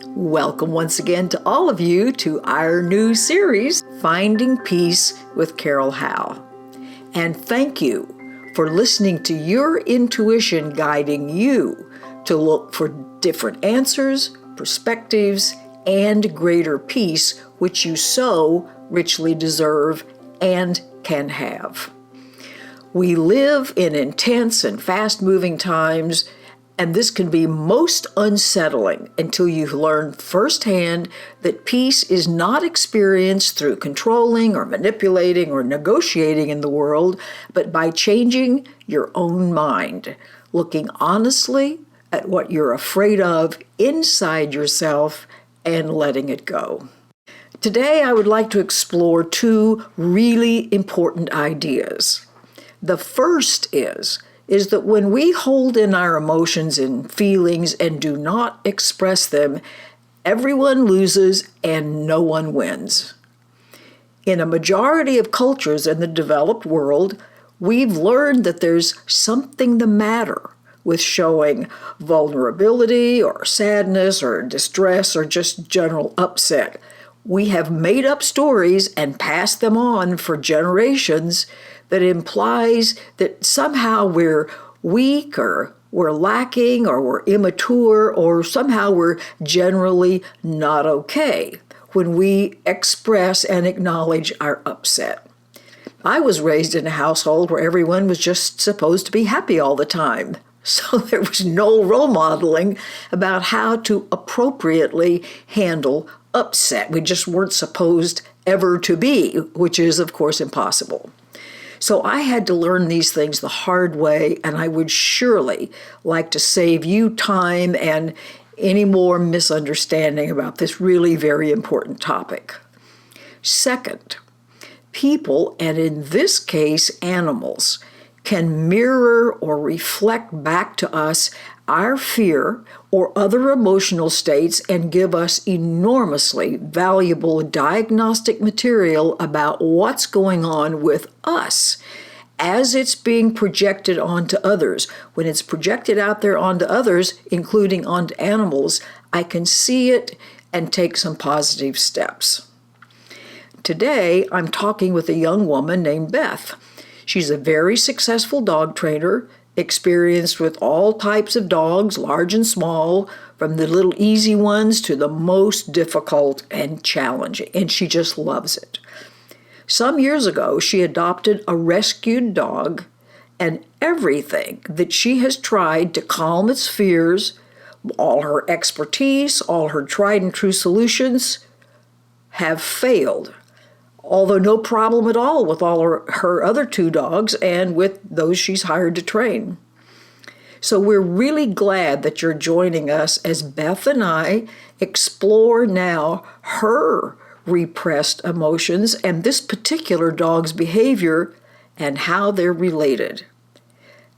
Welcome once again to all of you to our new series, Finding Peace with Carol Howe. And thank you for listening to your intuition guiding you to look for different answers, perspectives, and greater peace, which you so richly deserve and can have. We live in intense and fast-moving times, and this can be most unsettling until you learn firsthand that peace is not experienced through controlling or manipulating or negotiating in the world, but by changing your own mind, looking honestly at what you're afraid of inside yourself and letting it go. Today, I would like to explore two really important ideas. The first is that when we hold in our emotions and feelings and do not express them, everyone loses and no one wins. In a majority of cultures in the developed world, we've learned that there's something the matter with showing vulnerability or sadness or distress or just general upset. We have made up stories and passed them on for generations that implies that somehow we're weak or we're lacking or we're immature or somehow we're generally not okay when we express and acknowledge our upset. I was raised in a household where everyone was just supposed to be happy all the time. So there was no role modeling about how to appropriately handle upset. We just weren't supposed ever to be, which is, of course, impossible. So I had to learn these things the hard way, and I would surely like to save you time and any more misunderstanding about this really very important topic. Second, people, and in this case animals, can mirror or reflect back to us our fear or other emotional states and give us enormously valuable diagnostic material about what's going on with us as it's being projected onto others. When it's projected out there onto others, including onto animals, I can see it and take some positive steps. Today, I'm talking with a young woman named Beth. She's a very successful dog trainer, experienced with all types of dogs, large and small, from the little easy ones to the most difficult and challenging, and she just loves it. Some years ago, she adopted a rescued dog, and everything that she has tried to calm its fears, all her expertise, all her tried and true solutions, have failed. Although no problem at all with all her other two dogs and with those she's hired to train. So we're really glad that you're joining us as Beth and I explore now her repressed emotions and this particular dog's behavior and how they're related.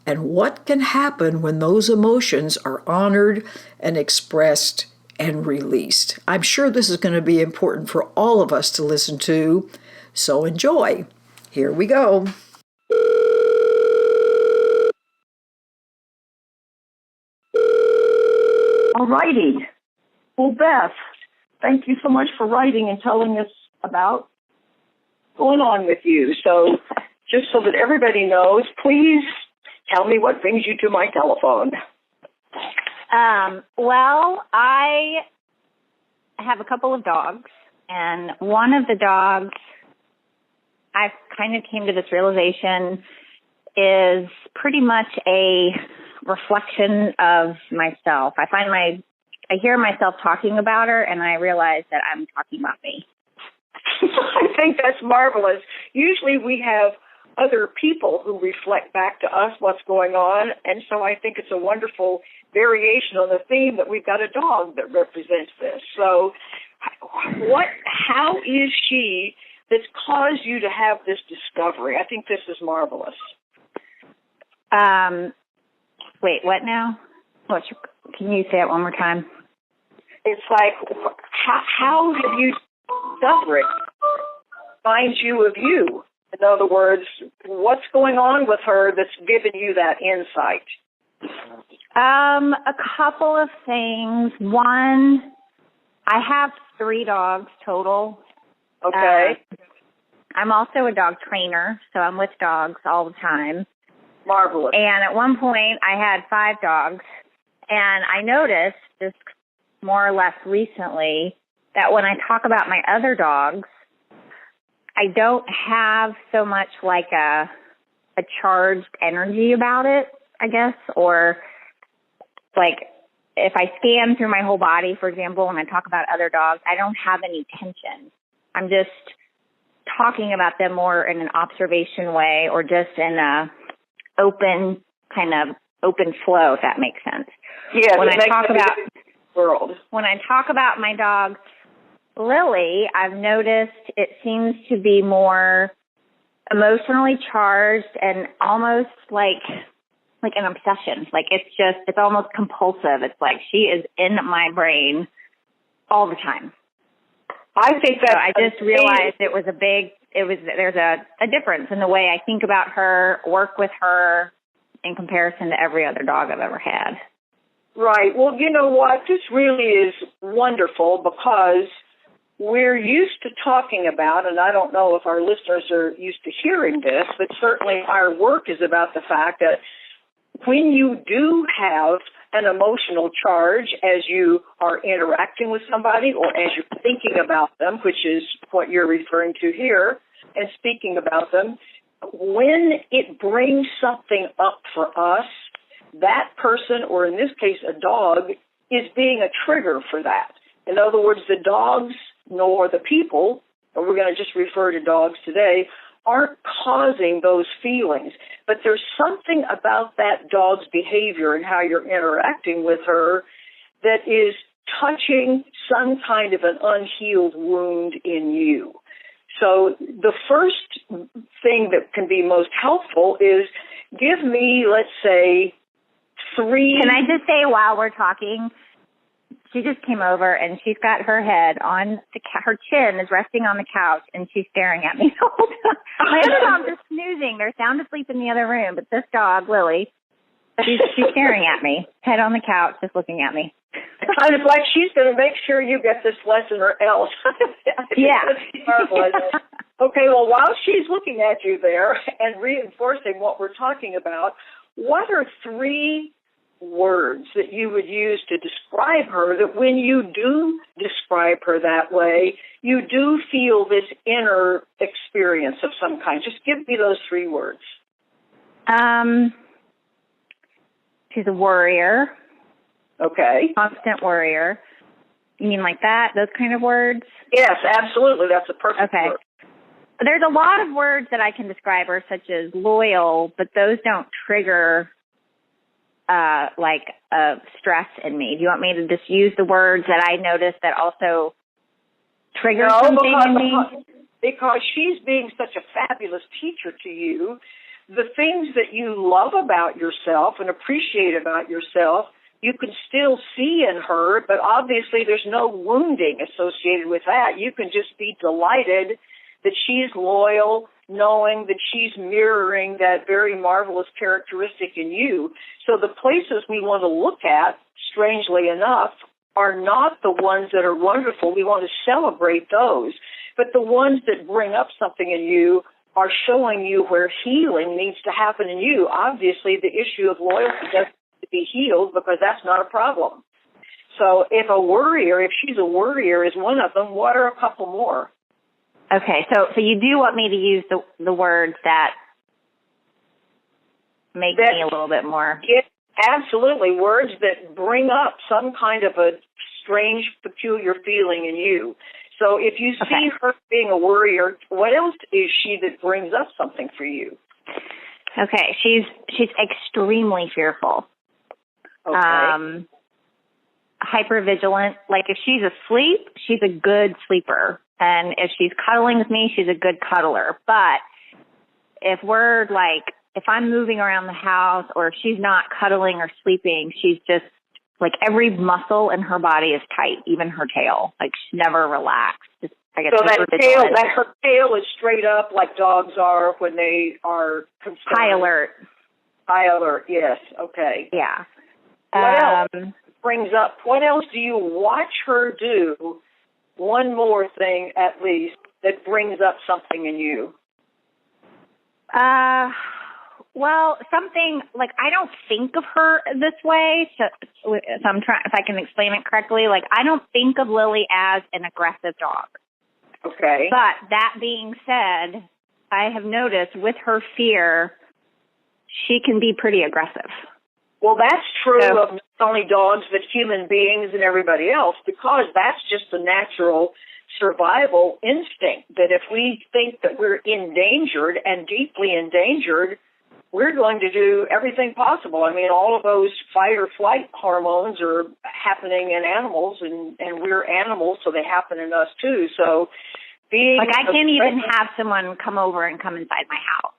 And what can happen when those emotions are honored and expressed and released. I'm sure this is going to be important for all of us to listen to, so enjoy. Here we go. All righty. Well, Beth, thank you so much for writing and telling us about what's going on with you. So just so that everybody knows, please tell me what brings you to my telephone. Well, I have a couple of dogs, and one of the dogs, I kind of came to this realization, is pretty much a reflection of myself. I hear myself talking about her, and I realize that I'm talking about me. I think that's marvelous. Usually we have other people who reflect back to us what's going on, and so I think it's a wonderful variation on the theme that we've got a dog that represents this. So how is she that's caused you to have this discovery? I think this is marvelous. Wait, what now? Can you say it one more time? It's like, how have you discovered it? Finds you of you. In other words, what's going on with her that's given you that insight? A couple of things. One, I have 3 dogs total. Okay. I'm also a dog trainer, so I'm with dogs all the time. Marvelous. And at one point, I had 5 dogs, and I noticed, just more or less recently, that when I talk about my other dogs, I don't have so much like a charged energy about it, I guess, or like if I scan through my whole body, for example, when I talk about other dogs, I don't have any tension. I'm just talking about them more in an observation way or just in a open flow, if that makes sense. Yeah, when I talk about world. When I talk about my dog Lily, I've noticed it seems to be more emotionally charged and almost like an obsession. Like it's almost compulsive. It's like she is in my brain all the time. I think that I just realized there's a difference in the way I think about her, work with her in comparison to every other dog I've ever had. Right. Well, you know what? This really is wonderful because we're used to talking about, and I don't know if our listeners are used to hearing this, but certainly our work is about the fact that when you do have an emotional charge as you are interacting with somebody or as you're thinking about them, which is what you're referring to here, and speaking about them, when it brings something up for us, that person, or in this case a dog, is being a trigger for that. In other words, the dogs nor the people, or we're going to just refer to dogs today, aren't causing those feelings. But there's something about that dog's behavior and how you're interacting with her that is touching some kind of an unhealed wound in you. So the first thing that can be most helpful is give me, let's say, 3... Can I just say while we're talking, she just came over and she's got her head on her chin is resting on the couch and she's staring at me the whole time. My other dogs are snoozing. They're sound asleep in the other room, but this dog, Lily, she's staring at me, head on the couch, just looking at me. Kind of like she's going to make sure you get this lesson or else. Yeah. Okay, well, while she's looking at you there and reinforcing what we're talking about, what are 3 words that you would use to describe her that when you do describe her that way, you do feel this inner experience of some kind? Just give me those 3 words. She's a worrier. Okay. Constant worrier. You mean like that? Those kind of words? Yes, absolutely. That's a perfect word. There's a lot of words that I can describe her, such as loyal, but those don't trigger stress in me. Do you want me to just use the words that I noticed that also trigger something in me? Because she's being such a fabulous teacher to you, the things that you love about yourself and appreciate about yourself, you can still see in her, but obviously there's no wounding associated with that. You can just be delighted that she's loyal, knowing that she's mirroring that very marvelous characteristic in you. So the places we want to look at, strangely enough, are not the ones that are wonderful. We want to celebrate those. But the ones that bring up something in you are showing you where healing needs to happen in you. Obviously, the issue of loyalty doesn't need to be healed because that's not a problem. So if she's a worrier is one of them, what are a couple more? Okay, so you do want me to use the words that make me a little bit more... Yeah, absolutely. Words that bring up some kind of a strange, peculiar feeling in you. So if you see her being a worrier, what else is she that brings up something for you? Okay, she's extremely fearful. Okay. Hypervigilant. Like if she's asleep, she's a good sleeper. And if she's cuddling with me, she's a good cuddler. But if I'm moving around the house or if she's not cuddling or sleeping, she's just like every muscle in her body is tight, even her tail. Like she's never relaxed. So that her tail is straight up like dogs are when they are concerned. High alert. High alert, yes. Okay. Yeah. What else? brings up, what else do you watch her do? One more thing, at least, that brings up something in you. Well, something like I don't think of her this way. So I'm trying, if I can explain it correctly, like I don't think of Lily as an aggressive dog. Okay. But that being said, I have noticed with her fear, she can be pretty aggressive. Well, that's true of not only dogs, but human beings and everybody else, because that's just the natural survival instinct, that if we think that we're endangered and deeply endangered, we're going to do everything possible. I mean, all of those fight or flight hormones are happening in animals, and we're animals, so they happen in us too. So being like I can't even have someone come over and come inside my house.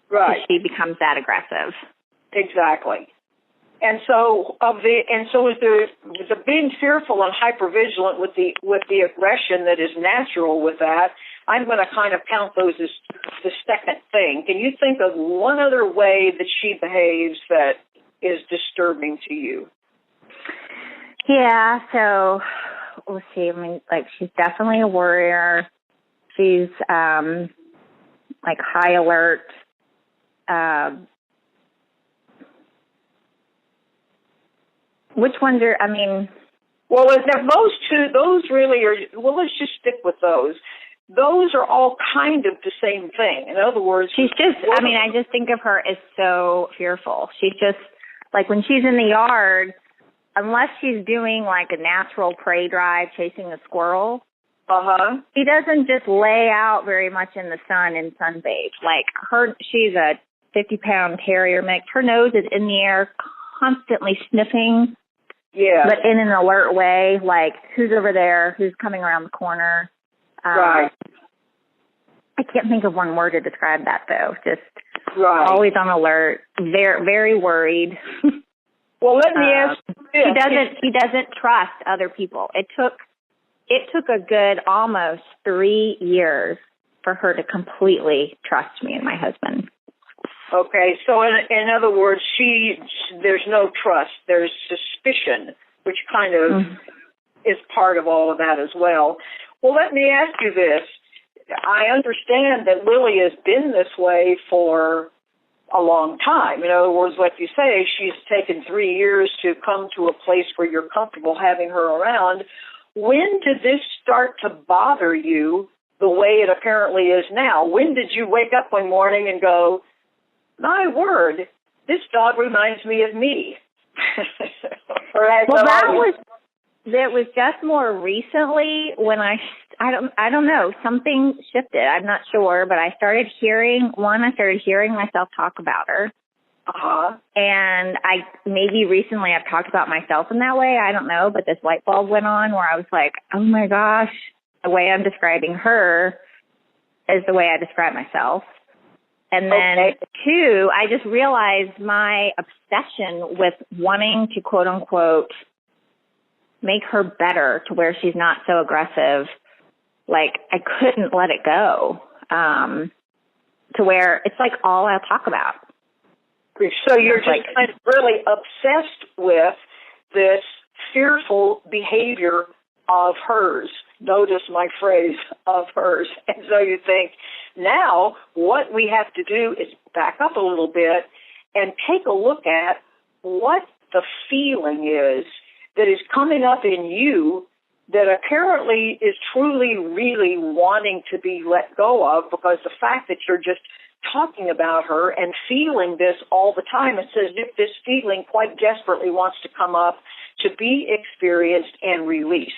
Right. She becomes that aggressive. Exactly. And so is the being fearful and hypervigilant with the aggression that is natural with that. I'm going to kind of count those as the second thing. Can you think of one other way that she behaves that is disturbing to you? Yeah, so let's see. I mean, like she's definitely a worrier. She's like high alert. Which ones are, I mean... Well, those really are, well, let's just stick with those. Those are all kind of the same thing. In other words... She's just, I mean, I just think of her as so fearful. She's just, like when she's in the yard, unless she's doing like a natural prey drive, chasing a squirrel, she doesn't just lay out very much in the sun and sunbathe. Like she's a 50-pound terrier mix. Her nose is in the air, constantly sniffing. Yeah. But in an alert way, like who's over there, who's coming around the corner. Right. I can't think of one word to describe that though. Just always on alert, very, very worried. Well, let me ask you this. He doesn't trust other people. It took a good almost 3 years for her to completely trust me and my husband. Okay, so in other words, there's no trust. There's suspicion, which kind of is part of all of that as well. Well, let me ask you this. I understand that Lily has been this way for a long time. In other words, like you say, she's taken 3 years to come to a place where you're comfortable having her around. When did this start to bother you the way it apparently is now? When did you wake up one morning and go, my word, this dog reminds me of me? Well, that was just more recently when I don't know, something shifted. I'm not sure, but I started hearing myself talk about her. And maybe recently I've talked about myself in that way. I don't know, but this light bulb went on where I was like, oh my gosh, the way I'm describing her is the way I describe myself. And then, two, I just realized my obsession with wanting to, quote, unquote, make her better to where she's not so aggressive. Like, I couldn't let it go to where it's like all I'll talk about. So you're just kind of really obsessed with this fearful behavior of hers. Notice my phrase, of hers. And so you think, now what we have to do is back up a little bit and take a look at what the feeling is that is coming up in you that apparently is truly, really wanting to be let go of, because the fact that you're just talking about her and feeling this all the time, it's as if this feeling quite desperately wants to come up to be experienced and released.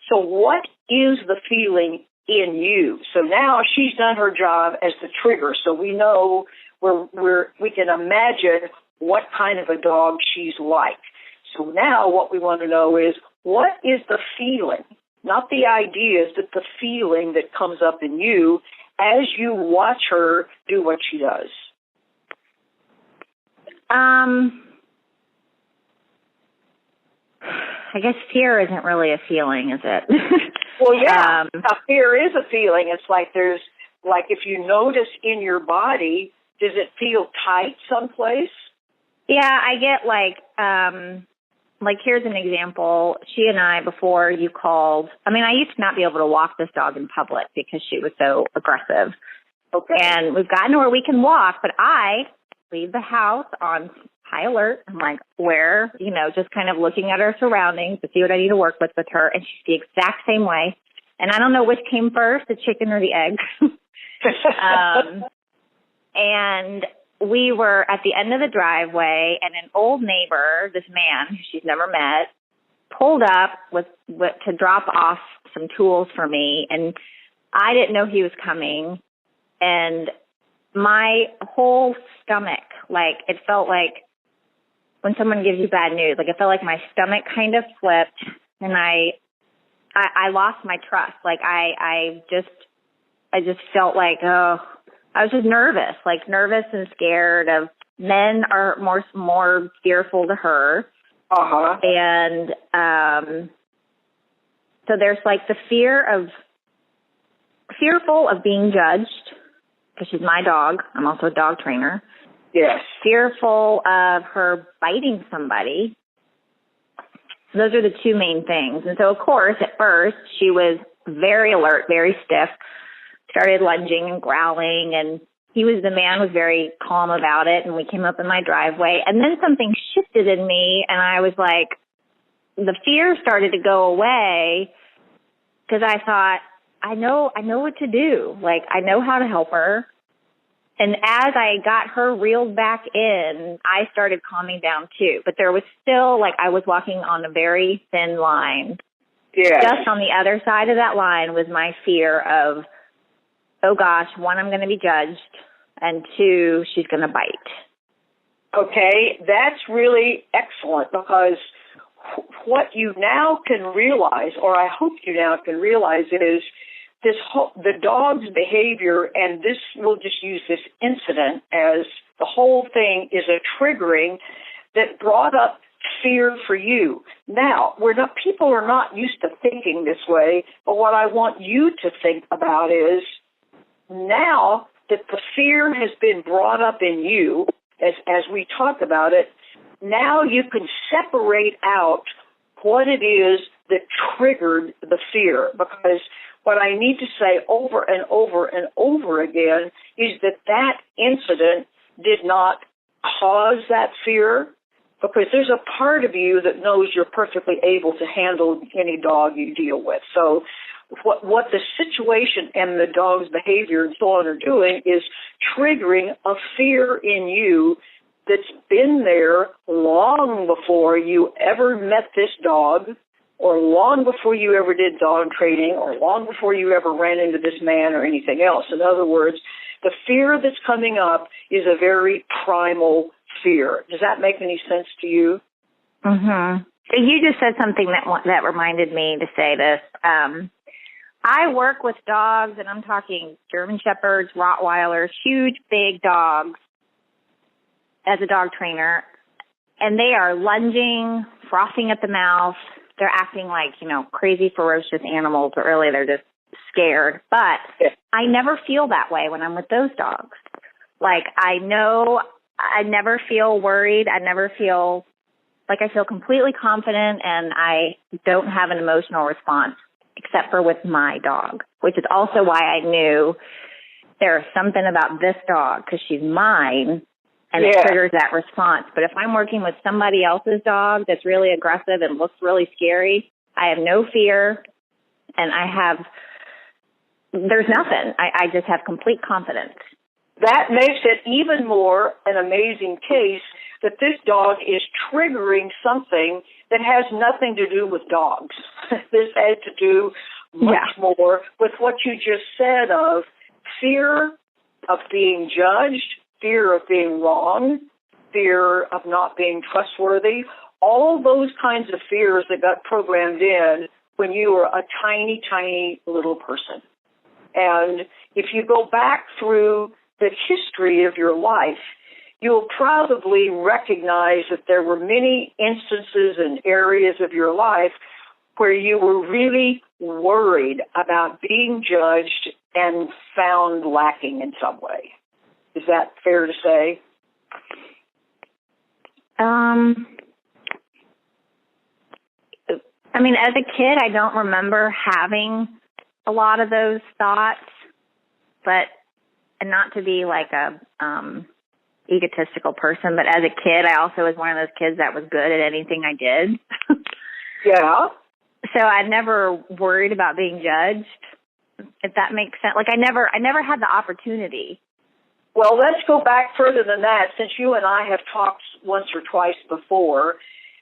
So what is the feeling in you? So now she's done her job as the trigger, so we know we can imagine what kind of a dog she's like. So now what we want to know is, what is the feeling? Not the ideas, but the feeling that comes up in you as you watch her do what she does. I guess fear isn't really a feeling, is it? Well, yeah, fear is a feeling. It's like if you notice in your body, does it feel tight someplace? Yeah, I get like, here's an example. She and I, before you called, I mean, I used to not be able to walk this dog in public because she was so aggressive. Okay. And we've gotten to where we can walk, but I leave the house on high alert. I'm like, where, just kind of looking at her surroundings to see what I need to work with her. And she's the exact same way. And I don't know which came first, the chicken or the egg. And we were at the end of the driveway, and an old neighbor, this man who she's never met, pulled up to drop off some tools for me. And I didn't know he was coming. And my whole stomach, like, it felt like when someone gives you bad news, like, it felt like my stomach kind of flipped, and I lost my trust. Like, I just felt like, I was just nervous and scared of men are more fearful to her. Uh-huh. And so there's like the fearful of being judged, because she's my dog. I'm also a dog trainer. Yes. Fearful of her biting somebody. Those are the two main things. And so, of course, at first, she was very alert, very stiff, started lunging and growling, and the man was very calm about it, and we came up in my driveway. And then something shifted in me, and I was like, the fear started to go away, because I thought, I know what to do. Like, I know how to help her. And as I got her reeled back in, I started calming down too. But there was still, like, I was walking on a very thin line. Yes. Just on the other side of that line was my fear of, oh gosh, one, I'm going to be judged, and two, she's going to bite. Okay, that's really excellent, because what you now can realize, or I hope you now can realize, is the dog's behavior, and this, we'll just use this incident as the whole thing is a triggering that brought up fear for you. Now, people are not used to thinking this way, but what I want you to think about is, now that the fear has been brought up in you, as we talk about it, now you can separate out what it is that triggered the fear. Because what I need to say over and over and over again is that incident did not cause that fear, because there's a part of you that knows you're perfectly able to handle any dog you deal with. So what the situation and the dog's behavior and so on are doing is triggering a fear in you that's been there long before you ever met this dog, or long before you ever did dog training, or long before you ever ran into this man or anything else. In other words, the fear that's coming up is a very primal fear. Does that make any sense to you? Mm-hmm. You just said something that reminded me to say this. I work with dogs, and I'm talking German Shepherds, Rottweilers, huge, big dogs, as a dog trainer, and they are lunging, frothing at the mouth. They're acting like, crazy, ferocious animals, but really they're just scared. But I never feel that way when I'm with those dogs. Like, I never feel worried. I never feel like, I feel completely confident, and I don't have an emotional response, except for with my dog, which is also why I knew there's something about this dog, because she's mine, and it triggers that response. But if I'm working with somebody else's dog that's really aggressive and looks really scary, I have no fear, and there's nothing. I just have complete confidence. That makes it even more an amazing case that this dog is triggering something that has nothing to do with dogs. This has to do much more with what you just said, of fear of being judged, fear of being wrong, fear of not being trustworthy, all those kinds of fears that got programmed in when you were a tiny, tiny little person. And if you go back through the history of your life, you'll probably recognize that there were many instances and areas of your life where you were really worried about being judged and found lacking in some way. Is that fair to say? I mean, as a kid, I don't remember having a lot of those thoughts, but and not to be like a egotistical person, but as a kid, I also was one of those kids that was good at anything I did. Yeah. So I never worried about being judged, if that makes sense. Like I never had the opportunity. Well, let's go back further than that, since you and I have talked once or twice before.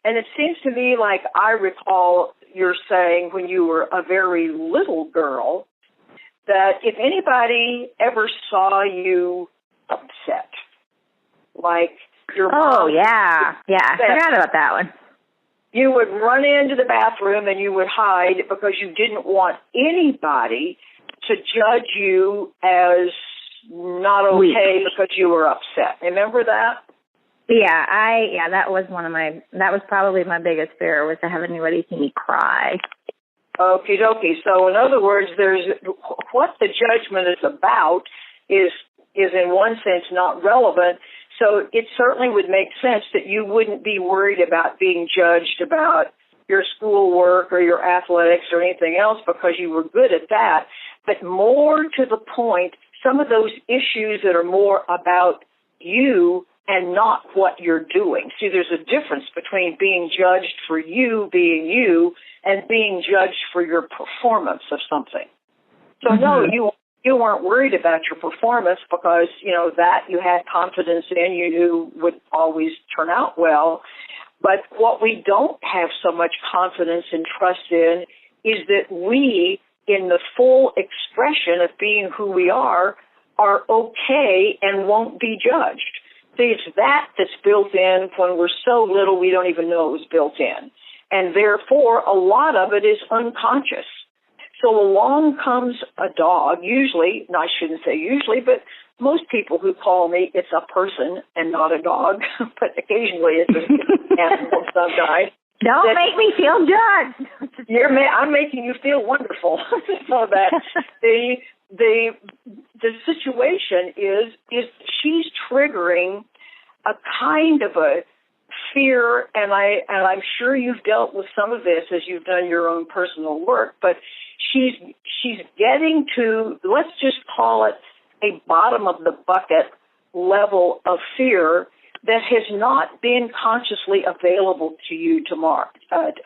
And it seems to me like I recall you're saying when you were a very little girl that if anybody ever saw you upset, like your mom. Oh, yeah. Yeah, I forgot about that one. You would run into the bathroom and you would hide because you didn't want anybody to judge you as not okay because you were upset. Remember that? Yeah, that was that was probably my biggest fear, was to have anybody see me cry. Okie dokie. So in other words, there's what the judgment is about is in one sense not relevant. So it certainly would make sense that you wouldn't be worried about being judged about your schoolwork or your athletics or anything else because you were good at that. But more to the point, some of those issues that are more about you and not what you're doing. See, there's a difference between being judged for you being you and being judged for your performance of something. So no, you weren't worried about your performance because, that you had confidence in, you knew would always turn out well. But what we don't have so much confidence and trust in is that we, in the full expression of being who we are okay and won't be judged. See, it's that's built in when we're so little we don't even know it was built in. And therefore, a lot of it is unconscious. So along comes a dog, usually, and I shouldn't say usually, but most people who call me, it's a person and not a dog, but occasionally it's an animal of some kind. Don't make me feel judged. I'm making you feel wonderful. So that the situation is she's triggering a kind of a fear, and I'm sure you've dealt with some of this as you've done your own personal work, but she's getting to, let's just call it a bottom of the bucket level of fear that has not been consciously available to you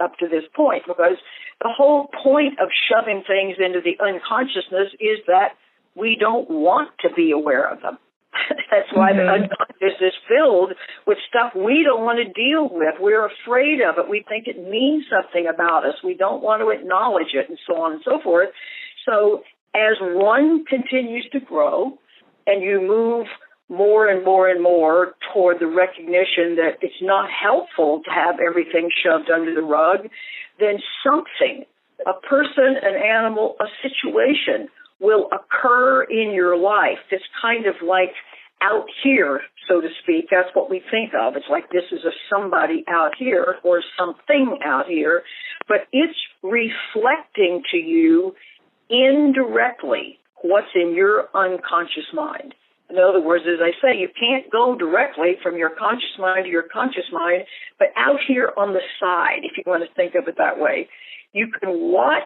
up to this point, because the whole point of shoving things into the unconsciousness is that we don't want to be aware of them. That's why the unconscious is filled with stuff we don't want to deal with. We're afraid of it. We think it means something about us. We don't want to acknowledge it, and so on and so forth. So as one continues to grow and you move more and more and more toward the recognition that it's not helpful to have everything shoved under the rug, then something, a person, an animal, a situation will occur in your life. It's kind of like out here, so to speak. That's what we think of. It's like this is a somebody out here or something out here, but it's reflecting to you indirectly what's in your unconscious mind. In other words, as I say, you can't go directly from your conscious mind to your conscious mind, but out here on the side, if you want to think of it that way, you can watch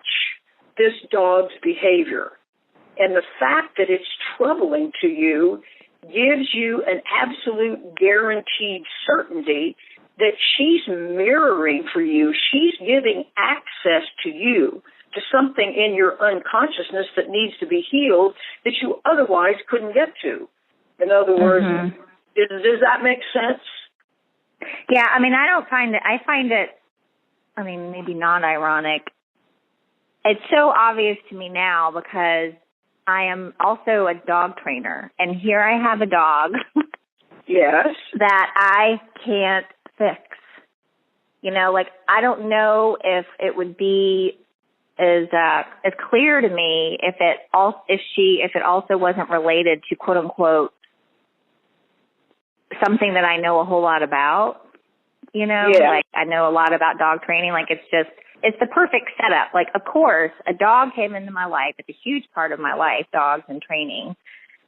this dog's behavior. And the fact that it's troubling to you gives you an absolute guaranteed certainty that she's mirroring for you. She's giving access to you, to something in your unconsciousness that needs to be healed that you otherwise couldn't get to. In other words, does that make sense? Yeah, I mean, I find it, maybe not ironic. It's so obvious to me now because I am also a dog trainer, and here I have a dog yes, that I can't fix. I don't know if it would be as clear to me if it also wasn't related to quote unquote something that I know a whole lot about. Like I know a lot about dog training. Like it's the perfect setup. Like, of course, a dog came into my life. It's a huge part of my life, dogs and training.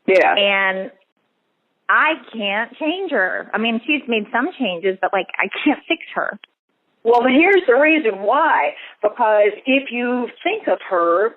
Yeah. And I can't change her. I mean, she's made some changes, but, I can't fix her. Well, here's the reason why. Because if you think of her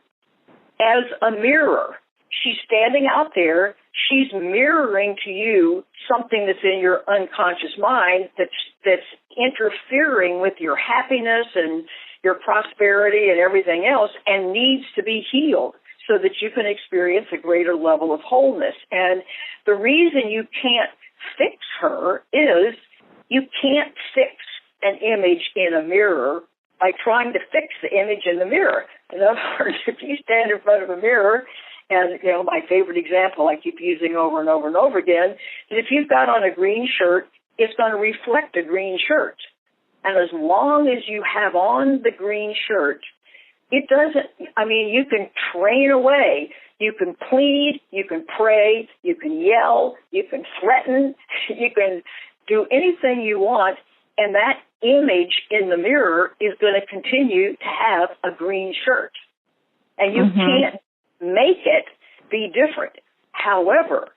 as a mirror, she's standing out there, she's mirroring to you something that's in your unconscious mind that's interfering with your happiness and your prosperity and everything else, and needs to be healed so that you can experience a greater level of wholeness. And the reason you can't fix her is you can't fix an image in a mirror by trying to fix the image in the mirror. In other words, if you stand in front of a mirror, and, you know, my favorite example I keep using over and over and over again, is if you've got on a green shirt, it's going to reflect a green shirt. And as long as you have on the green shirt, it doesn't, I mean, you can train away. You can plead, you can pray, you can yell, you can threaten, you can do anything you want, and that image in the mirror is going to continue to have a green shirt. And you can't make it be different. However,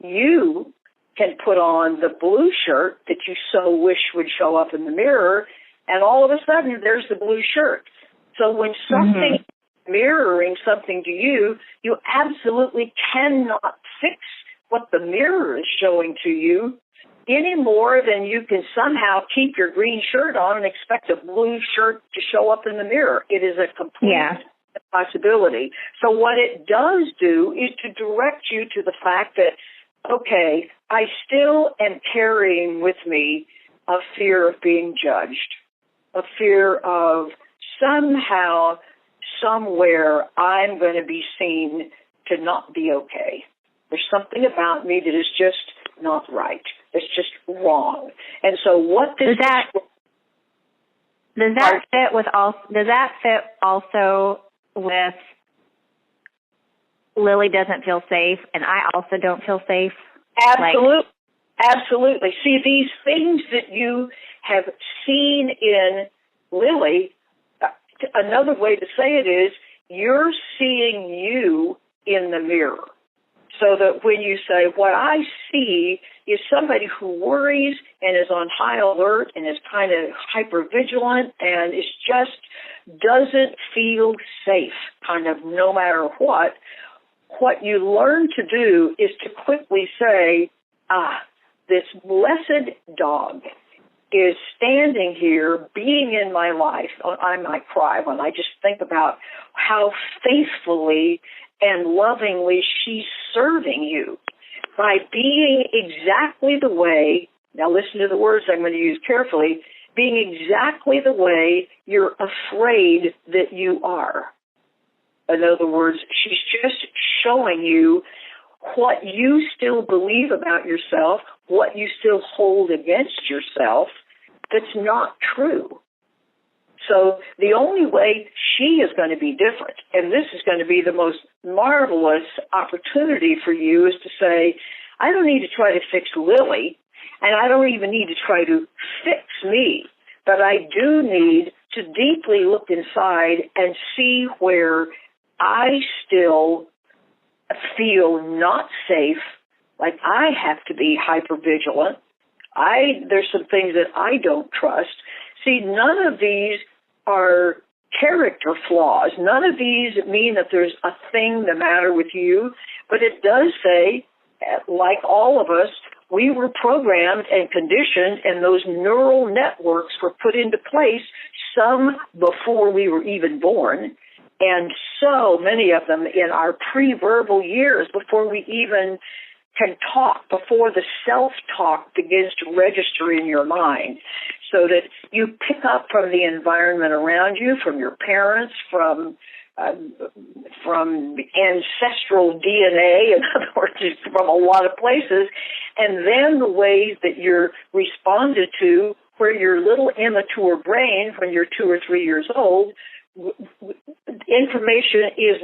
you can put on the blue shirt that you so wish would show up in the mirror, and all of a sudden there's the blue shirt. So when something is mirroring something to you, you absolutely cannot fix what the mirror is showing to you any more than you can somehow keep your green shirt on and expect a blue shirt to show up in the mirror. It is a complete possibility. So what it does do is to direct you to the fact that, okay, I still am carrying with me a fear of being judged, a fear of somehow, somewhere, I'm going to be seen to not be okay. There's something about me that is just not right. It's just wrong. And so what this does that fit also with Lily doesn't feel safe and I also don't feel safe? Absolutely. Absolutely. See, these things that you have seen in Lily, another way to say it is you're seeing you in the mirror. So that when you say, what I see is somebody who worries and is on high alert and is kind of hypervigilant and is just doesn't feel safe, kind of no matter what you learn to do is to quickly say, this blessed dog is standing here, being in my life. I might cry when I just think about how faithfully and lovingly she's serving you by being exactly the way, now listen to the words I'm going to use carefully, being exactly the way you're afraid that you are. In other words, she's just showing you what you still believe about yourself, what you still hold against yourself that's not true. So the only way she is going to be different, and this is going to be the most marvelous opportunity for you, is to say, I don't need to try to fix Lily, and I don't even need to try to fix me, but I do need to deeply look inside and see where I still feel not safe, like I have to be hypervigilant. There's some things that I don't trust. See, none of these are character flaws. None of these mean that there's a thing the matter with you, but it does say, like all of us, we were programmed and conditioned, and those neural networks were put into place, some before we were even born, and so many of them in our pre-verbal years, before we even can talk, before the self-talk begins to register in your mind, so that you pick up from the environment around you, from your parents, from ancestral DNA, in other words, from a lot of places, and then the ways that you're responded to, where your little immature brain, when you're 2 or 3 years old, information is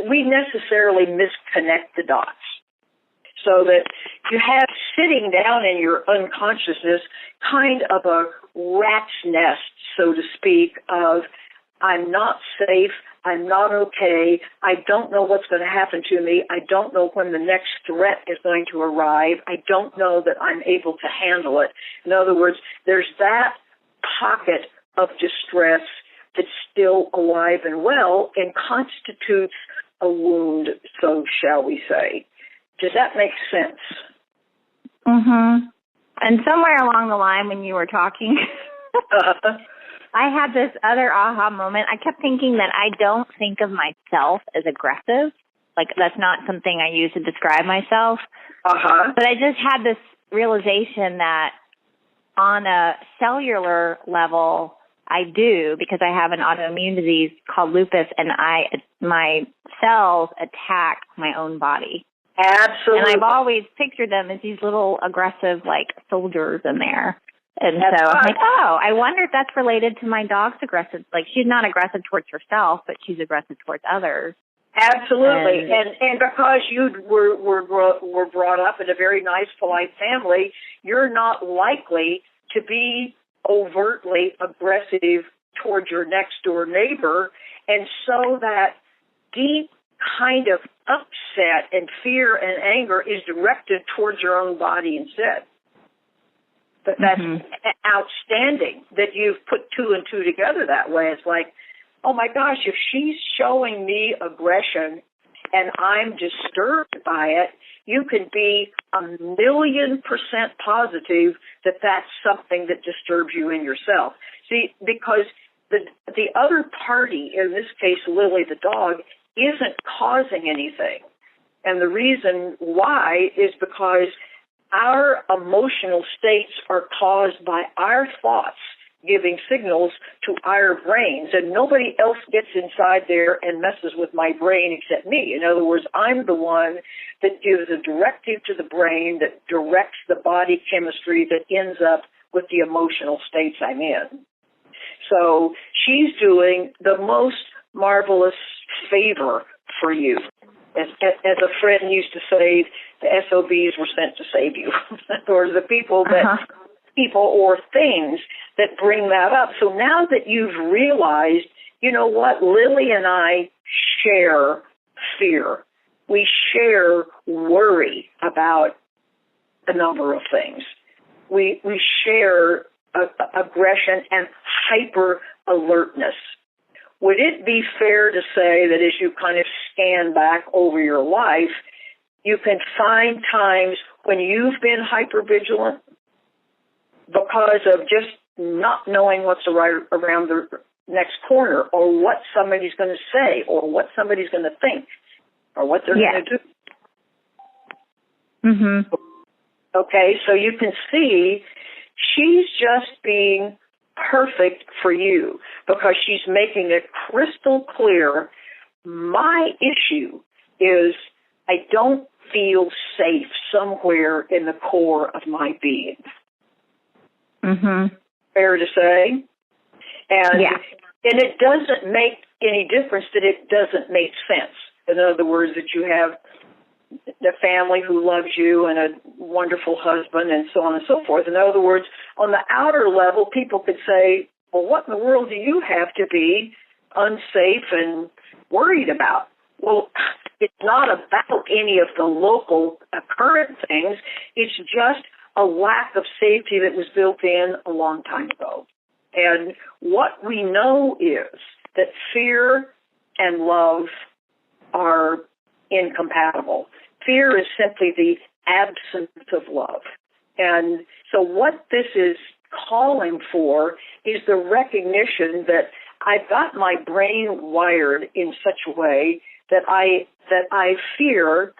we necessarily misconnect the dots. So that you have sitting down in your unconsciousness kind of a rat's nest, so to speak, of I'm not safe, I'm not okay, I don't know what's going to happen to me, I don't know when the next threat is going to arrive, I don't know that I'm able to handle it. In other words, there's that pocket of distress that's still alive and well and constitutes a wound, so shall we say. Does that make sense? Mm-hmm. And somewhere along the line when you were talking, I had this other aha moment. I kept thinking that I don't think of myself as aggressive. Like, that's not something I use to describe myself. But I just had this realization that on a cellular level, I do, because I have an autoimmune disease called lupus, and my cells attack my own body. Absolutely. And I've always pictured them as these little aggressive, like, soldiers in there. And That's so I'm right. like, oh, I wonder if that's related to my dog's aggressive. Like, she's not aggressive towards herself, but she's aggressive towards others. Absolutely, and because you were brought up in a very nice, polite family, you're not likely to be overtly aggressive towards your next door neighbor, and so that deep kind of upset and fear and anger is directed towards your own body instead. But that's outstanding that you've put two and two together that way. It's like, oh my gosh, if she's showing me aggression and I'm disturbed by it, you can be 1,000,000% positive that that's something that disturbs you in yourself. See, because the other party, in this case Lily the dog, isn't causing anything. And the reason why is because our emotional states are caused by our thoughts giving signals to our brains, and nobody else gets inside there and messes with my brain except me. In other words, I'm the one that gives a directive to the brain that directs the body chemistry that ends up with the emotional states I'm in. So she's doing the most marvelous favor for you. As a friend used to say, the SOBs were sent to save you. Or the people that people or things that bring that up. So now that you've realized, you know what, Lily and I share fear. We share worry about a number of things. We share aggression and hyper alertness. Would it be fair to say that as you kind of scan back over your life, you can find times when you've been hypervigilant because of just not knowing what's around the next corner, or what somebody's going to say, or what somebody's going to think, or what they're going to do? Mm-hmm. Okay, so you can see she's just being perfect for you because she's making it crystal clear. My issue is I don't feel safe somewhere in the core of my being. Fair to say? And it doesn't make any difference that it doesn't make sense. In other words, that you have the family who loves you and a wonderful husband and so on and so forth. In other words, on the outer level, people could say, well, what in the world do you have to be unsafe and worried about? Well, it's not about any of the local current things. It's just a lack of safety that was built in a long time ago. And what we know is that fear and love are incompatible. Fear is simply the absence of love. And so what this is calling for is the recognition that I've got my brain wired in such a way that I fear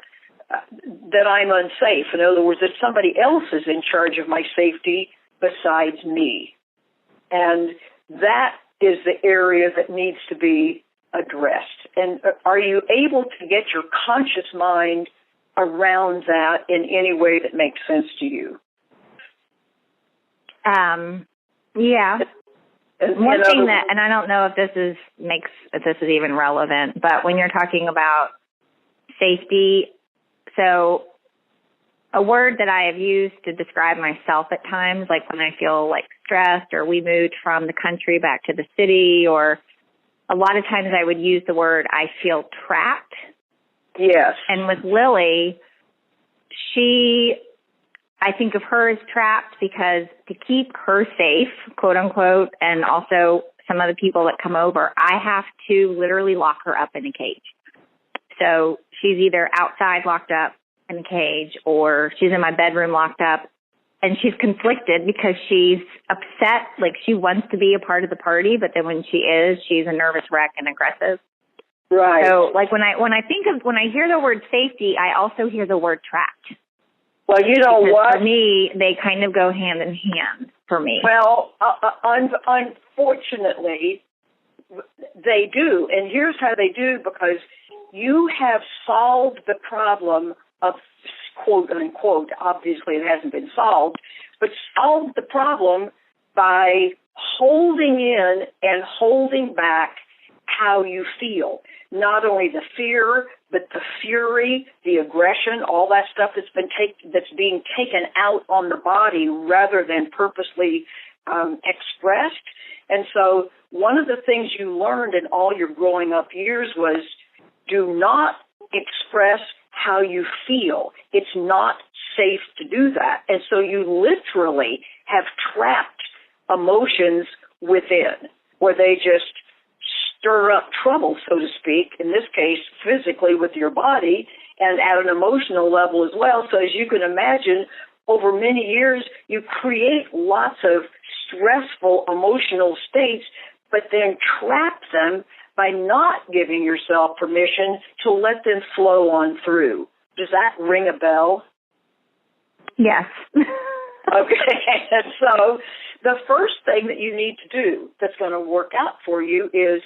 that I'm unsafe. In other words, that somebody else is in charge of my safety besides me. And that is the area that needs to be addressed. And are you able to get your conscious mind around that in any way that makes sense to you? Yeah. One thing that, and I don't know if this is even relevant, but when you're talking about safety, so a word that I have used to describe myself at times, like when I feel like stressed, or we moved from the country back to the city, or a lot of times I would use the word, I feel trapped. Yes. And with Lily, she I think of her as trapped because to keep her safe, quote unquote, and also some of the people that come over, I have to literally lock her up in a cage. So she's either outside locked up in a cage or she's in my bedroom locked up, and she's conflicted because she's upset. Like, she wants to be a part of the party, but then when she is, she's a nervous wreck and aggressive. Right. So like when I hear the word safety, I also hear the word trapped. Well, you know because what? For me, they kind of go hand in hand for me. Well, unfortunately, they do. And here's how they do, because you have solved the problem of, quote unquote, obviously it hasn't been solved, but solved the problem by holding in and holding back how you feel. Not only the fear, but the fury, the aggression, all that stuff that's being taken out on the body rather than purposely expressed. And so one of the things you learned in all your growing up years was, do not express how you feel. It's not safe to do that. And so you literally have trapped emotions within, where they just stir up trouble, so to speak, in this case, physically with your body and at an emotional level as well. So as you can imagine, over many years, you create lots of stressful emotional states, but then trap them by not giving yourself permission to let them flow on through. Does that ring a bell? Yes. Okay, and so the first thing that you need to do that's going to work out for you is,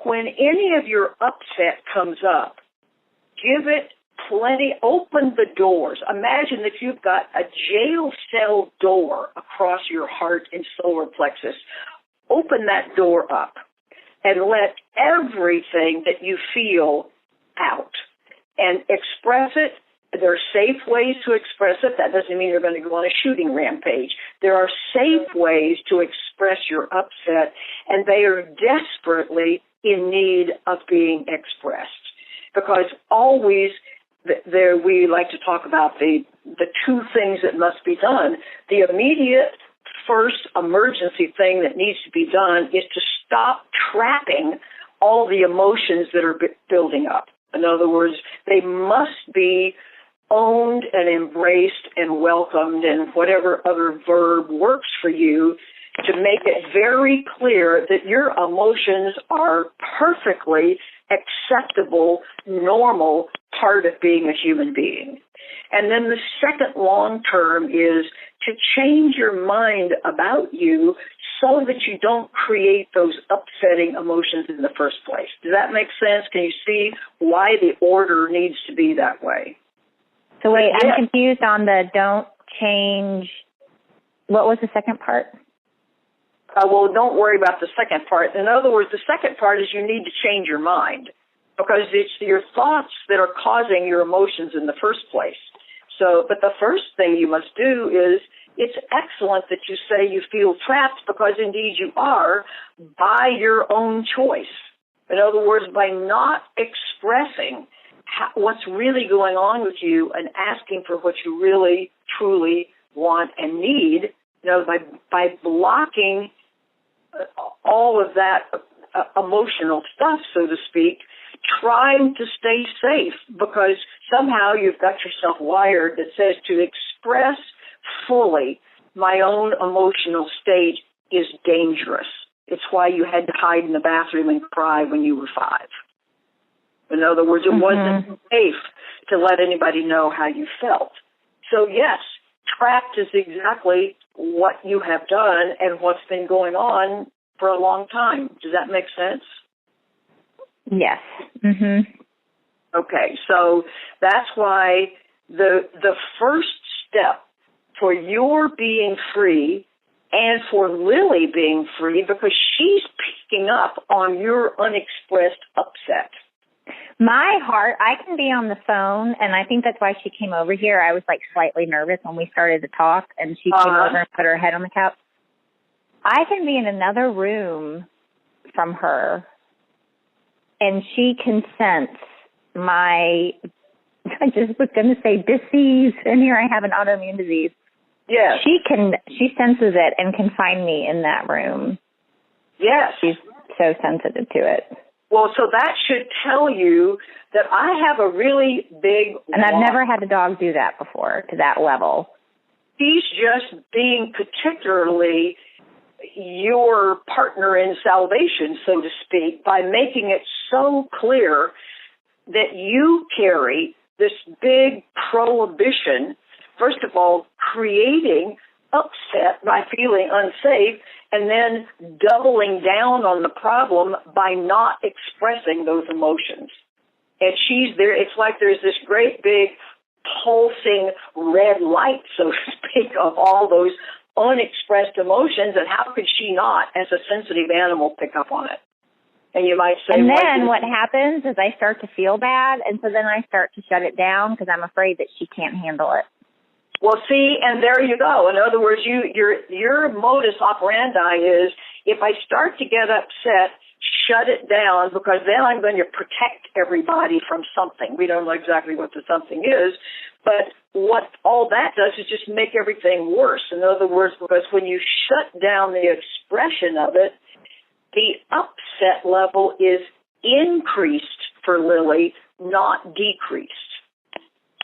when any of your upset comes up, give it plenty, open the doors. Imagine that you've got a jail cell door across your heart and solar plexus. Open that door up and let everything that you feel out and express it. There are safe ways to express it. That doesn't mean you're going to go on a shooting rampage. There are safe ways to express your upset, and they are desperately in need of being expressed. Because always there, we like to talk about the two things that must be done. The immediate first emergency thing that needs to be done is to stop trapping all the emotions that are building up. In other words, they must be owned and embraced and welcomed, and whatever other verb works for you, to make it very clear that your emotions are perfectly acceptable, normal part of being a human being. And then the second long term is to change your mind about you so that you don't create those upsetting emotions in the first place. Does that make sense? Can you see why the order needs to be that way? So wait, I'm confused on the don't change. What was the second part? Well, don't worry about the second part. In other words, the second part is you need to change your mind, because it's your thoughts that are causing your emotions in the first place. So, but the first thing you must do is, it's excellent that you say you feel trapped, because indeed you are, by your own choice. In other words, by not expressing what's really going on with you and asking for what you really, truly want and need, by blocking all of that emotional stuff, so to speak, trying to stay safe, because somehow you've got yourself wired that says to express fully my own emotional state is dangerous. It's why you had to hide in the bathroom and cry when you were 5. In other words, it wasn't safe to let anybody know how you felt. So yes, trapped is exactly what you have done and what's been going on for a long time. Does that make sense? Yes. Mm-hmm. Okay, so that's why the first step for your being free and for Lily being free, because she's picking up on your unexpressed upset. My heart, I can be on the phone, and I think that's why she came over here. I was like slightly nervous when we started to talk, and she came over and put her head on the couch. I can be in another room from her, and she can sense my, I just was going to say disease, and here I have an autoimmune disease. Yes. She senses it and can find me in that room. Yes. She's so sensitive to it. Well, so that should tell you that I have a really big And I've never had a dog do that before to that level. He's just being particularly your partner in salvation, so to speak, by making it so clear that you carry this big prohibition, first of all, creating upset by feeling unsafe, and then doubling down on the problem by not expressing those emotions. And she's there. It's like there's this great big pulsing red light, so to speak, of all those unexpressed emotions, and how could she not, as a sensitive animal, pick up on it? And you might say, and then what happens is I start to feel bad, and so then I start to shut it down because I'm afraid that she can't handle it. Well, see, and there you go. In other words, your modus operandi is, if I start to get upset, shut it down, because then I'm going to protect everybody from something. We don't know exactly what the something is, but what all that does is just make everything worse. In other words, because when you shut down the expression of it, the upset level is increased for Lily, not decreased.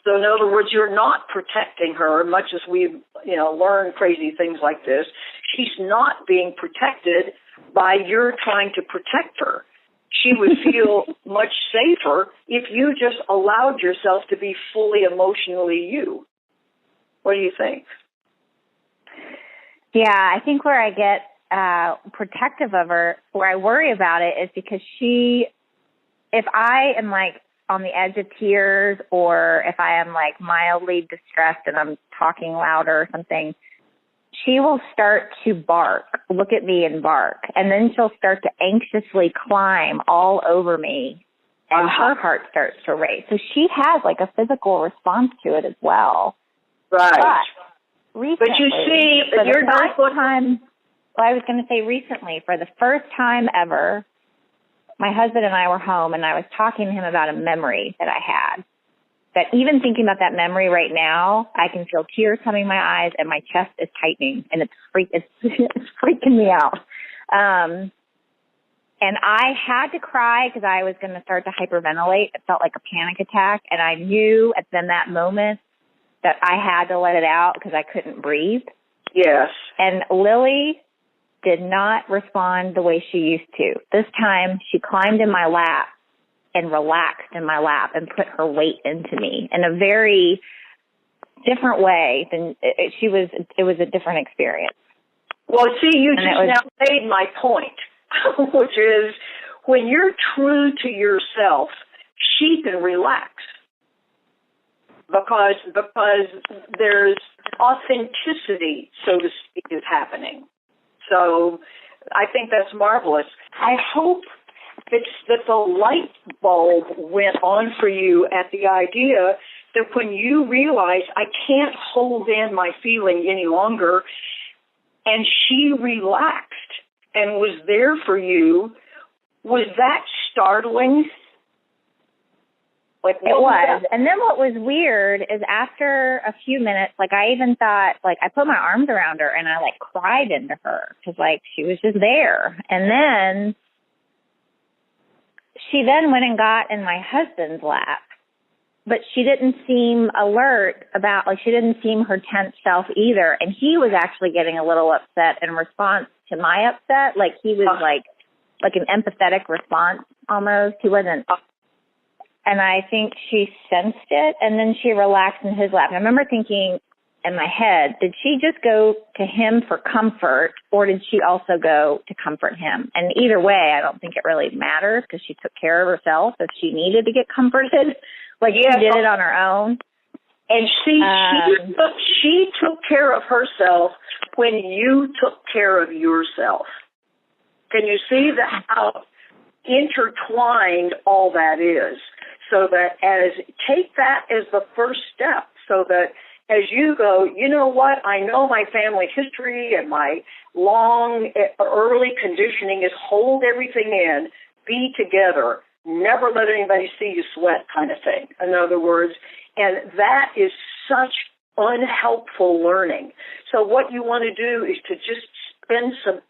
So in other words, you're not protecting her, much as we've, learned crazy things like this. She's not being protected by your trying to protect her. She would feel much safer if you just allowed yourself to be fully emotionally you. What do you think? Yeah, I think where I get protective of her, where I worry about it, is because if I am like on the edge of tears, or if I am like mildly distressed and I'm talking louder or something, she will start to bark, look at me and bark, and then she'll start to anxiously climb all over me, and her heart starts to race. So she has like a physical response to it as well. Right. But recently, but you see, you're not going time. Well, I was going to say recently, for the first time ever, my husband and I were home, and I was talking to him about a memory that I had. That even thinking about that memory right now, I can feel tears coming to my eyes, and my chest is tightening, and it's freaking me out. And I had to cry because I was going to start to hyperventilate. It felt like a panic attack, and I knew at then that moment that I had to let it out because I couldn't breathe. Yes. And Lily did not respond the way she used to. This time, she climbed in my lap and relaxed in my lap and put her weight into me in a very different way than it was a different experience. Well, see, you just now made my point, which is when you're true to yourself, she can relax because there's authenticity, so to speak, is happening. So I think that's marvelous. I hope that the light bulb went on for you at the idea that when you realize I can't hold in my feeling any longer, and she relaxed and was there for you, was that startling? It was. And then what was weird is after a few minutes, like I even thought, like I put my arms around her and I like cried into her because like she was just there. And then she then went and got in my husband's lap, but she didn't seem alert about, like she didn't seem her tense self either. And he was actually getting a little upset in response to my upset. Like he was like an empathetic response almost. He wasn't. And I think she sensed it, and then she relaxed in his lap. And I remember thinking in my head, did she just go to him for comfort, or did she also go to comfort him? And either way, I don't think it really matters because she took care of herself if she needed to get comforted. Like she did it on her own. And she took care of herself when you took care of yourself. Can you see how intertwined all that is? So that take that as the first step, so that as you go, you know what, I know my family history and my long, early conditioning is hold everything in, be together, never let anybody see you sweat kind of thing, in other words. And that is such unhelpful learning. So what you want to do is to just spend some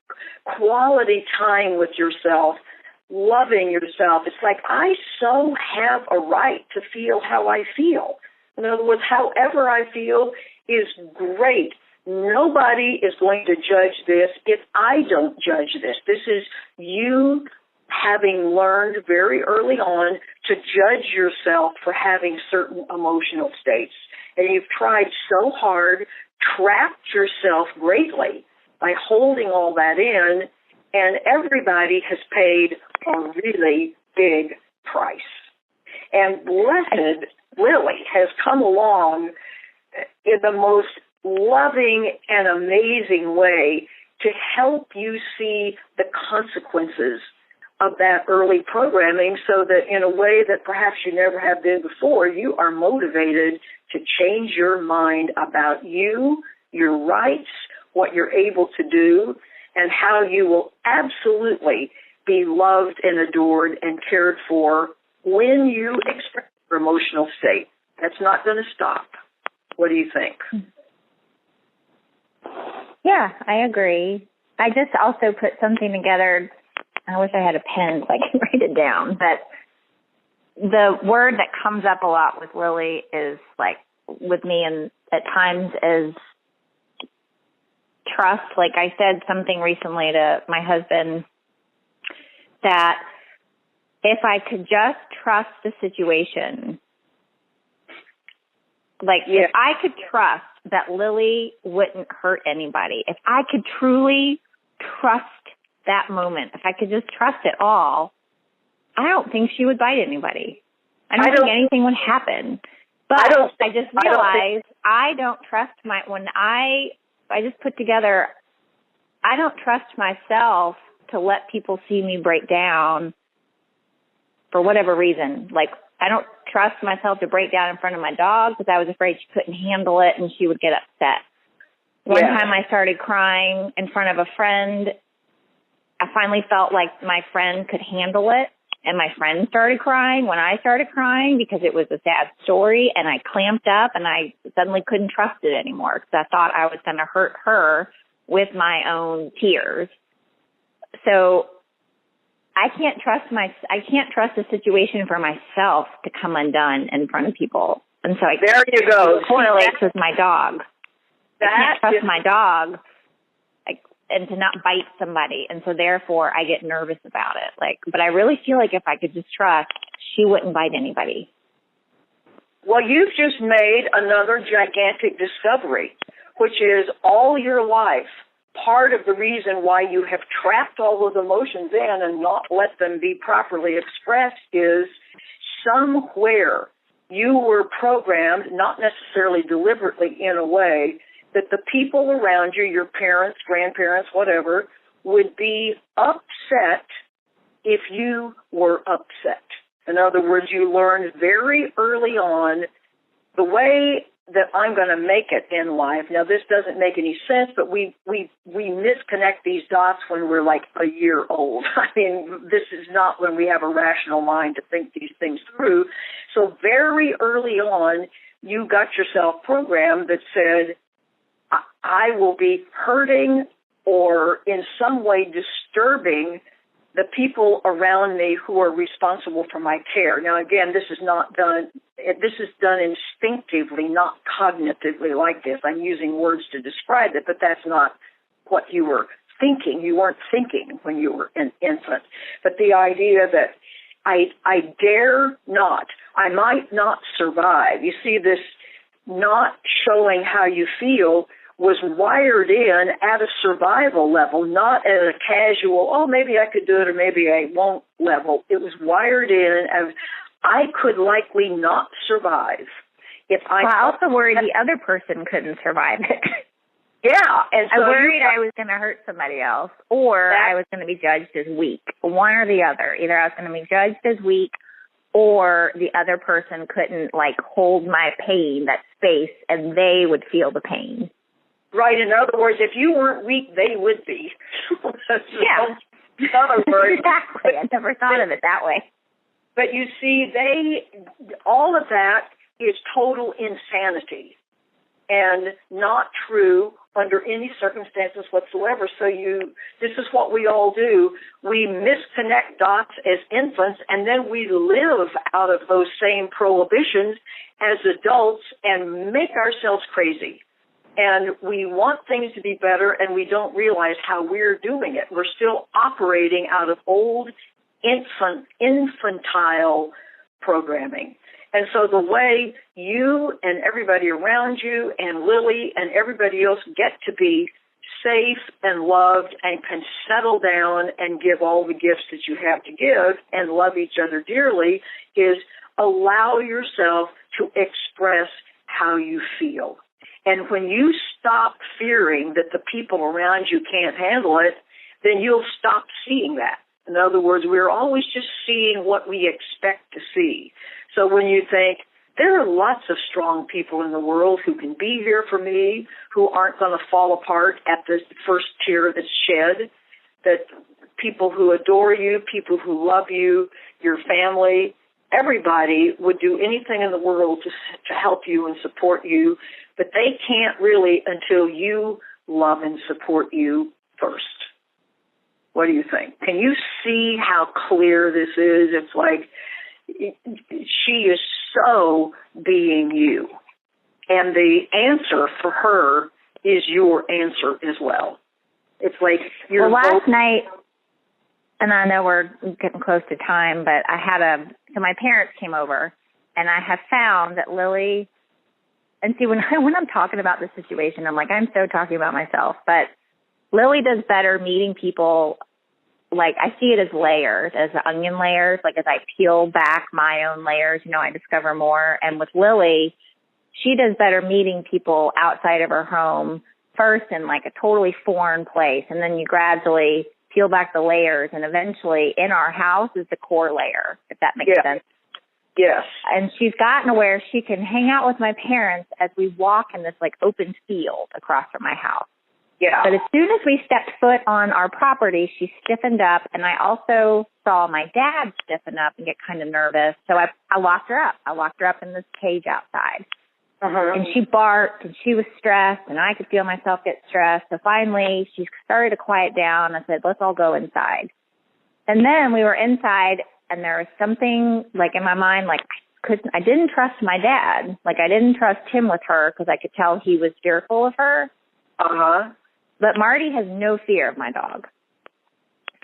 quality time with yourself, loving yourself. It's like, I so have a right to feel how I feel. In other words, however I feel is great. Nobody is going to judge this if I don't judge this. This is you having learned very early on to judge yourself for having certain emotional states. And you've tried so hard, trapped yourself greatly by holding all that in, and everybody has paid a really big price. And blessed Lily has come along in the most loving and amazing way to help you see the consequences of that early programming, so that in a way that perhaps you never have been before, you are motivated to change your mind about you, your rights, what you're able to do, and how you will absolutely be loved and adored and cared for when you express your emotional state. That's not going to stop. What do you think? Yeah, I agree. I just also put something together. I wish I had a pen so I could write it down. But the word that comes up a lot with Lily is, like, with me and at times, is trust. Like, I said something recently to my husband that if I could just trust the situation, like, if I could trust that Lily wouldn't hurt anybody, if I could truly trust that moment, if I could just trust it all, I don't think she would bite anybody. I don't think anything would happen. But I just realized I don't trust I just put together, I don't trust myself to let people see me break down for whatever reason. Like, I don't trust myself to break down in front of my dog because I was afraid she couldn't handle it and she would get upset. One time I started crying in front of a friend. I finally felt like my friend could handle it, and my friend started crying when I started crying because it was a sad story, and I clamped up and I suddenly couldn't trust it anymore because I thought I was going to hurt her with my own tears. So I can't trust the situation for myself to come undone in front of people. And so there you go. It correlates with my dog. I can't trust my dog and to not bite somebody. And so therefore I get nervous about it. But I really feel like if I could just trust, she wouldn't bite anybody. Well, you've just made another gigantic discovery, which is all your life, part of the reason why you have trapped all those emotions in and not let them be properly expressed is somewhere you were programmed, not necessarily deliberately in a way, that the people around you, your parents, grandparents, whatever, would be upset if you were upset. In other words, you learned very early on the way that I'm going to make it in life. Now, this doesn't make any sense, but we misconnect these dots when we're like a year old. I mean, this is not when we have a rational mind to think these things through. So very early on, you got yourself programmed that said, I will be hurting or in some way disturbing the people around me who are responsible for my care. Now, again, this is done instinctively, not cognitively like this. I'm using words to describe it, but that's not what you were thinking. You weren't thinking when you were an infant. But the idea that I dare not, I might not survive. You see, this not showing how you feel was wired in at a survival level, not at a casual, oh, maybe I could do it or maybe I won't level. It was wired in as I could likely not survive if I... Well, I also worried the other person couldn't survive it. Yeah. And so I worried I was going to hurt somebody else, or I was going to be judged as weak, one or the other. Either I was going to be judged as weak, or the other person couldn't, hold my pain, that space, and they would feel the pain. Right. In other words, if you weren't weak, they would be. Yeah. In other words. Exactly. I never thought of it that way. But you see, all of that is total insanity. and not true under any circumstances whatsoever. So this is what we all do. We misconnect dots as infants, and then we live out of those same prohibitions as adults and make ourselves crazy. And we want things to be better, and we don't realize how we're doing it. We're still operating out of old infantile programming. And so the way you and everybody around you and Lily and everybody else get to be safe and loved and can settle down and give all the gifts that you have to give and love each other dearly is allow yourself to express how you feel. And when you stop fearing that the people around you can't handle it, then you'll stop seeing that. In other words, we're always just seeing what we expect to see. So when you think, there are lots of strong people in the world who can be here for me, who aren't going to fall apart at the first tear that's shed, that people who adore you, people who love you, your family, everybody would do anything in the world to help you and support you, but they can't really until you love and support you first. What do you think? Can you see how clear this is? It's like she is so being you. And the answer for her is your answer as well. It's like you're last night, and I know we're getting close to time, but so my parents came over, and I have found that Lily, and see, when I'm talking about this situation, I'm like, I'm so talking about myself, but Lily does better meeting people. Like, I see it as layers, as onion layers. Like, as I peel back my own layers, I discover more. And with Lily, she does better meeting people outside of her home first in, like, a totally foreign place. And then you gradually peel back the layers. And eventually, in our house is the core layer, if that makes sense. Yes. And she's gotten to where she can hang out with my parents as we walk in this, like, open field across from my house. Yeah. But as soon as we stepped foot on our property, she stiffened up, and I also saw my dad stiffen up and get kind of nervous. So I locked her up. I locked her up in this cage outside. Uh-huh. And she barked, and she was stressed, and I could feel myself get stressed. So finally, she started to quiet down. I said, let's all go inside. And then we were inside, and there was something, like, in my mind, like, I didn't trust my dad. Like, I didn't trust him with her because I could tell he was fearful of her. Uh-huh. But Marty has no fear of my dog.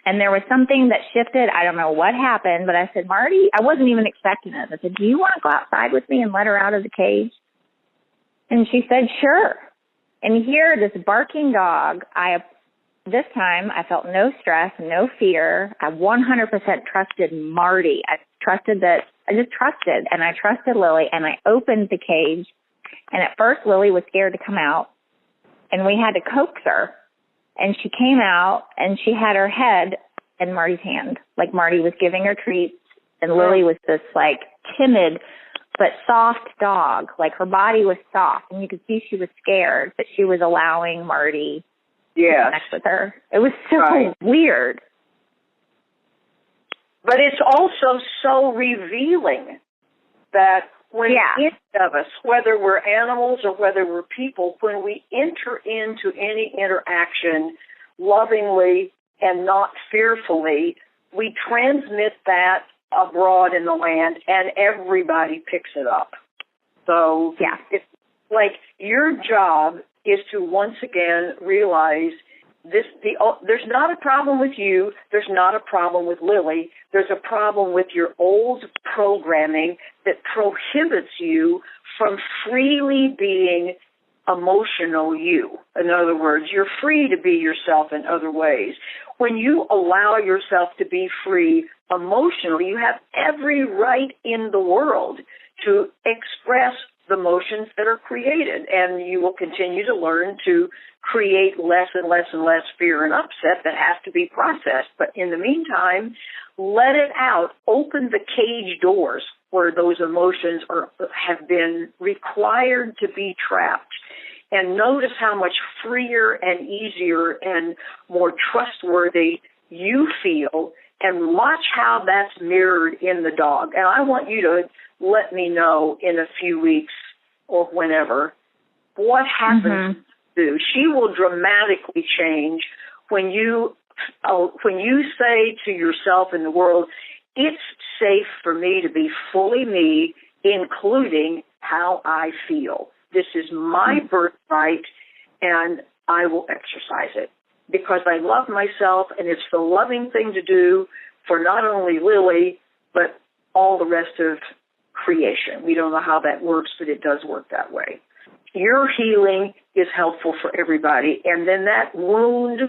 And there was something that shifted. I don't know what happened, but I said, Marty, I wasn't even expecting it. I said, do you want to go outside with me and let her out of the cage? And she said, sure. And here, this barking dog, this time I felt no stress, no fear. I 100% trusted Marty. I just trusted, and I trusted Lily, and I opened the cage. And at first, Lily was scared to come out. And we had to coax her, and she came out, and she had her head in Marty's hand, like Marty was giving her treats, and Lily was this, like, timid but soft dog. Like, her body was soft, and you could see she was scared, but she was allowing Marty to connect with her. It was so weird. But it's also so revealing that when each of us, whether we're animals or whether we're people, when we enter into any interaction lovingly and not fearfully, we transmit that abroad in the land, and everybody picks it up. So it's like your job is to once again realize there's not a problem with you. There's not a problem with Lily. There's a problem with your old programming that prohibits you from freely being emotional you. In other words, you're free to be yourself in other ways. When you allow yourself to be free emotionally, you have every right in the world to express the emotions that are created, and you will continue to learn to create less and less and less fear and upset that has to be processed. But in the meantime, let it out. Open the cage doors where those emotions have been required to be trapped. And notice how much freer and easier and more trustworthy you feel, and watch how that's mirrored in the dog. And I want you to let me know in a few weeks or whenever what happens to she will dramatically change when you say to yourself in the world, it's safe for me to be fully me, including how I feel. This is my birthright, and I will exercise it because I love myself, and it's the loving thing to do for not only Lily, but all the rest of creation. We don't know how that works, but it does work that way. Your healing is helpful for everybody, and then that wound,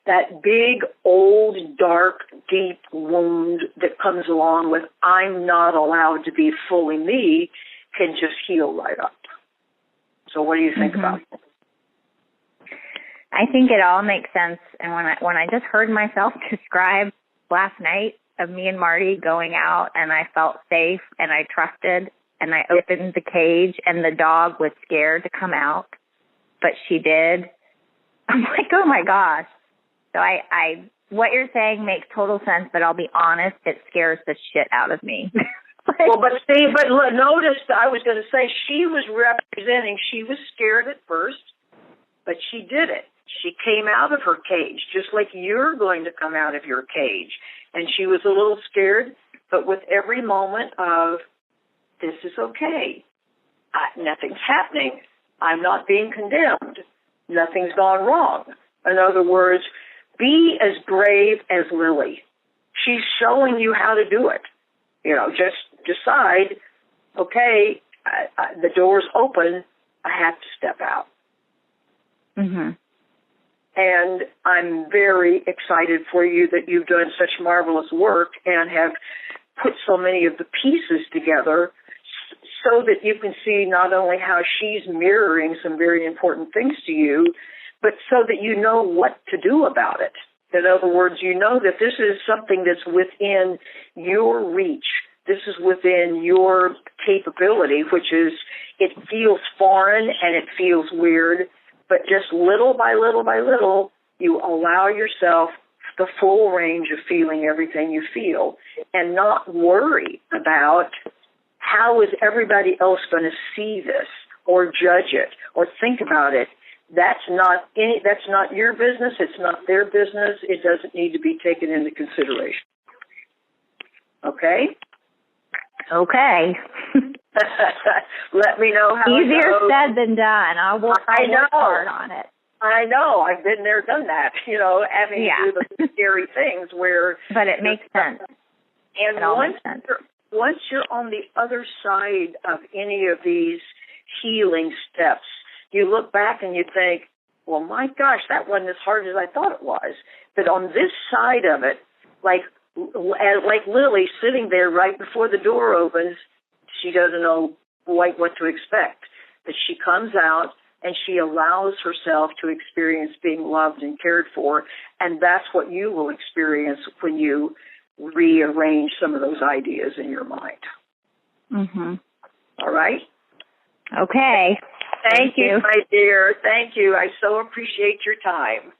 that big, old, dark, deep wound that comes along with I'm not allowed to be fully me can just heal right up. So what do you think about it? I think it all makes sense. And when I just heard myself describe last night of me and Marty going out, and I felt safe and I trusted, and I opened the cage and the dog was scared to come out, but she did. I'm like, oh my gosh. So I what you're saying makes total sense, but I'll be honest, it scares the shit out of me. Well, but look, notice I was going to say she was representing, she was scared at first, but she did it. She came out of her cage, just like you're going to come out of your cage. And she was a little scared, but with every moment of, this is okay. Nothing's happening. I'm not being condemned. Nothing's gone wrong. In other words, be as brave as Lily. She's showing you how to do it. Just decide, okay, the door's open. I have to step out. Mm-hmm. And I'm very excited for you that you've done such marvelous work and have put so many of the pieces together so that you can see not only how she's mirroring some very important things to you, but so that you know what to do about it. In other words, you know that this is something that's within your reach. This is within your capability, which is, it feels foreign and it feels weird, but just little by little by little, you allow yourself the full range of feeling everything you feel and not worry about how is everybody else going to see this or judge it or think about it. That's not your business. It's not their business. It doesn't need to be taken into consideration. Okay? Okay. Let me know how Easier it goes. said than done. I'll work hard on it. I know. I've been there, done that, having to do the scary things where... But it makes sense. And once you're on the other side of any of these healing steps, you look back and you think, well, my gosh, that wasn't as hard as I thought it was. But on this side of it, like Lily sitting there right before the door opens, she doesn't know quite what to expect. But she comes out and she allows herself to experience being loved and cared for, and that's what you will experience when you rearrange some of those ideas in your mind. Mm-hmm. All right? Okay. Thank you, my dear. Thank you. I so appreciate your time.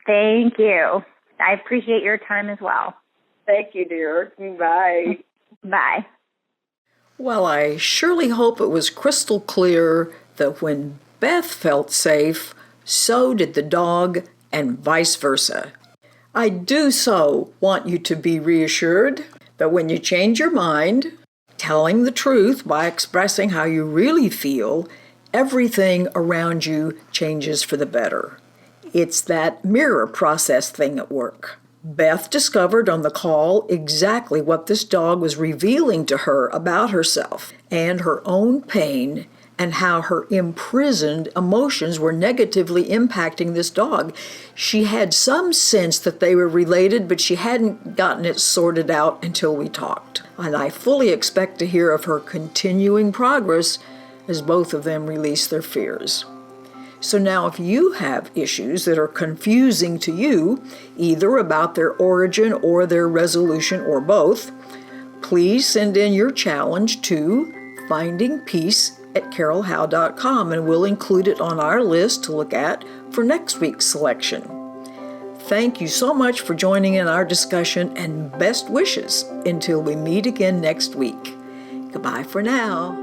Thank you. I appreciate your time as well. Thank you, dear. Bye. Bye. Well, I surely hope it was crystal clear that when Beth felt safe, so did the dog, and vice versa. I do so want you to be reassured that when you change your mind, telling the truth by expressing how you really feel, everything around you changes for the better. It's that mirror process thing at work. Beth discovered on the call exactly what this dog was revealing to her about herself and her own pain, and how her imprisoned emotions were negatively impacting this dog. She had some sense that they were related, but she hadn't gotten it sorted out until we talked. And I fully expect to hear of her continuing progress as both of them release their fears. So now if you have issues that are confusing to you, either about their origin or their resolution or both, please send in your challenge to findingpeace@carolhowe.com, and we'll include it on our list to look at for next week's selection. Thank you so much for joining in our discussion, and best wishes until we meet again next week. Goodbye for now.